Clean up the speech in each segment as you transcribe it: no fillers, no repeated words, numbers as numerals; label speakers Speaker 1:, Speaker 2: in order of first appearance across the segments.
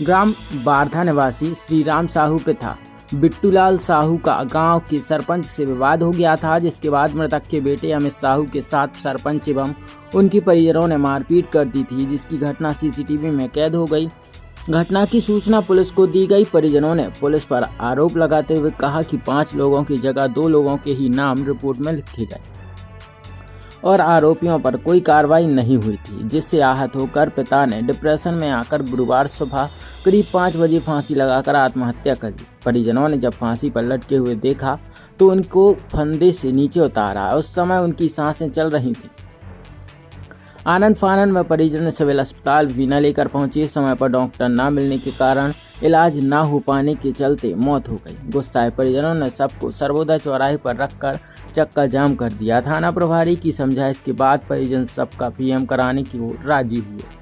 Speaker 1: ग्राम बारधा निवासी श्री राम साहू पिता बिट्टूलाल साहू का गांव के सरपंच से विवाद हो गया था, जिसके बाद मृतक के बेटे अमित साहू के साथ सरपंच एवं उनकी परिजनों ने मारपीट कर दी थी, जिसकी घटना सीसीटीवी में कैद हो गई। घटना की सूचना पुलिस को दी गई। परिजनों ने पुलिस पर आरोप लगाते हुए कहा कि 5 लोगों की जगह 2 लोगों के ही नाम रिपोर्ट में लिखे गए और आरोपियों पर कोई कार्रवाई नहीं हुई थी, जिससे आहत होकर पिता ने डिप्रेशन में आकर गुरुवार सुबह करीब 5 बजे फांसी लगाकर आत्महत्या कर ली। परिजनों ने जब फांसी पर लटके हुए देखा तो उनको फंदे से नीचे उतारा। उस समय उनकी सांसें चल रही थीं। आनंद फानंद में परिजन सिविल अस्पताल भी न लेकर पहुंचे। समय पर डॉक्टर न मिलने के कारण इलाज न हो पाने के चलते मौत हो गई। गुस्साए परिजनों ने सबको सर्वोदय चौराहे पर रखकर चक्का जाम कर दिया। थाना प्रभारी की समझाइश के बाद परिजन सबका पीएम कराने की ओर राजी हुए।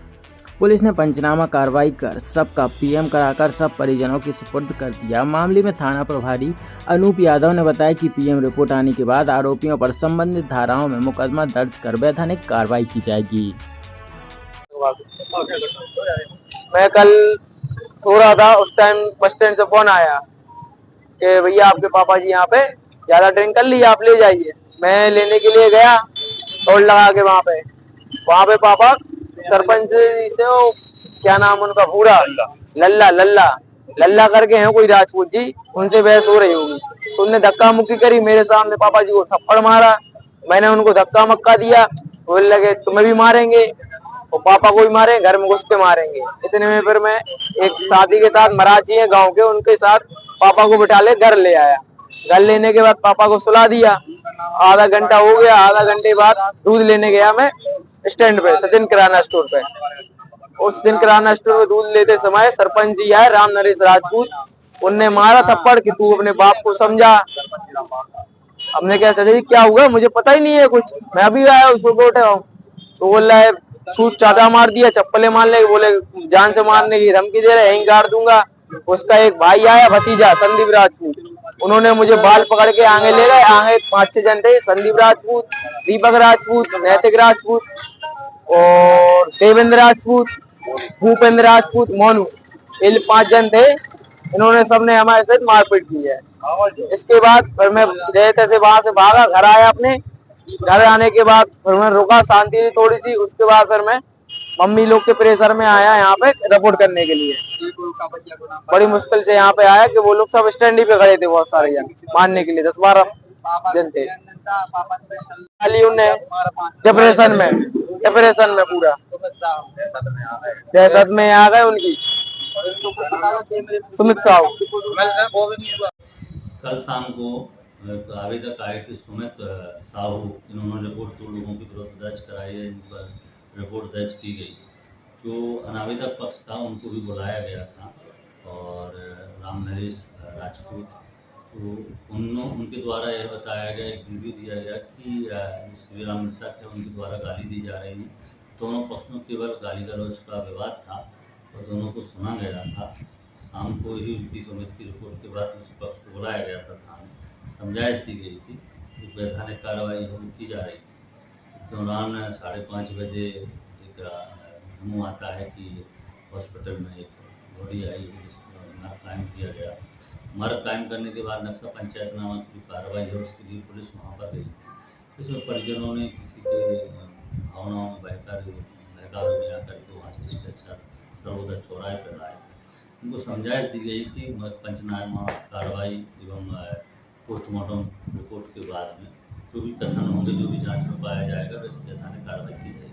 Speaker 1: पुलिस ने पंचनामा कार्रवाई कर सबका पीएम कराकर सब परिजनों के सुपुर्द कर दिया। मामले में थाना प्रभारी अनूप यादव ने बताया कि पीएम रिपोर्ट आने के बाद आरोपियों पर संबंधित धाराओं में मुकदमा दर्ज कर वैधानिक कार्रवाई की जाएगी।
Speaker 2: मैं कल सो रहा था, उस टाइम बस स्टैंड से फोन आया कि भैया आपके पापा जी यहाँ पे ज्यादा ड्रिंक कर ली, आप ले जाइए। मैं लेने के लिए गया, टोल लगा के वहाँ पे पापा सरपंच जी से वो क्या नाम उनका पूरा लल्ला लल्ला लल्ला करके हैं कोई राजपूत जी, उनसे बहस हो रही होगी। तो उनने धक्का मुक्की करी, मेरे सामने पापा जी को थप्पड़ मारा। मैंने उनको धक्का मक्का दिया, बोलने लगे तुम्हें भी मारेंगे और पापा को भी मारे, घर में घुस के मारेंगे। इतने में फिर मैं एक शादी के साथ मराठी है गांव के, उनके साथ पापा को बिठा ले घर ले आया। घर लेने के बाद पापा को सुला दिया। आधा घंटा हो गया, आधा घंटे बाद दूध लेने गया मैं स्टैंड पे, सचिन किराना स्टोर पे। उस सचिन किराना स्टोर पे दूध लेते समय सरपंच जी आए, राम नरेश राजपूत, उनने मारा थप्पड़ कि तू अपने बाप को समझा। हमने क्या चाचा जी क्या हुआ, मुझे पता ही नहीं है कुछ, मैं अभी आया उसको उठे हूँ। तो बोल रहा है छूट चाटा मार दिया, चप्पलें मार ले, बोले जान से मारने की धमकी दे रहे, यहीं गाड़ दूंगा। उसका एक भाई आया भतीजा संदीप राजपूत, उन्होंने मुझे बाल पकड़ के आगे ले गए। आगे 5-6 जन थे, संदीप राजपूत, दीपक राजपूत, नैतिक राजपूत और देवेंद्र राजपूत, भूपेंद्र राजपूत, मोनू, ये 5 जन थे। इन्होंने सबने हमारे साथ मारपीट की है। इसके बाद फिर मैं जैसे से वहां से भागा, घर आया। अपने घर आने के बाद फिर मैं रुका, शांति थी थोड़ी सी। उसके बाद फिर मैं मम्मी लोग के प्रेशर में आया यहाँ पे रिपोर्ट करने के लिए। बड़ी मुश्किल से यहाँ पे आया कि वो लोग सब स्टैंड ही पे खड़े थे, बहुत सारे जन मारने के लिए, 10-12 जन थे। खाली उन्हें डिप्रेशन में पूरा दहशत में आ गए उनकी। सुमित साहू
Speaker 3: कल शाम को आवेदक आए थे सुमित साहू, इन्होंने रिपोर्ट 2 लोगों के विरुद्ध दर्ज कराई है, जिन पर रिपोर्ट दर्ज की गई। जो अनावेदक पक्ष था उनको भी बुलाया गया था और राम नरेश राजपूत, तो उनके द्वारा यह बताया गया, एक वीडियो दिया गया कि श्री राम मृतक है, उनके द्वारा गाली दी जा रही है। दोनों पक्ष में केवल गाली गलौज का विवाद था और दोनों को सुना गया था। शाम को ही उनकी सुमित की रिपोर्ट के बाद उस पक्ष को बुलाया गया था थाने, समझाइश दी गई थी, एक वैधानिक कार्रवाई की जा रही थी। इस दौरान 5:30 बजे एक मेमो आता है कि हॉस्पिटल में एक बॉडी आई है, जिसको मर्ग कायम किया गया। मर्ग कायम करने के बाद नक्शा पंचायतनामा की कार्रवाई है, उसके लिए पुलिस वहाँ पर गई थी। इसमें परिजनों ने किसी के भावनाओं में बहकावे में आकर के वहाँ से स्ट्रेचर सर्वोदय चौराहे पर लाए। उनको समझाइश दी गई कि पंचनामा कार्रवाई एवं पोस्टमार्टम रिपोर्ट के बाद में जो भी कथन होंगे, जो भी जांच में पाया जाएगा, वैसे वैधानिक कार्रवाई की जाएगी।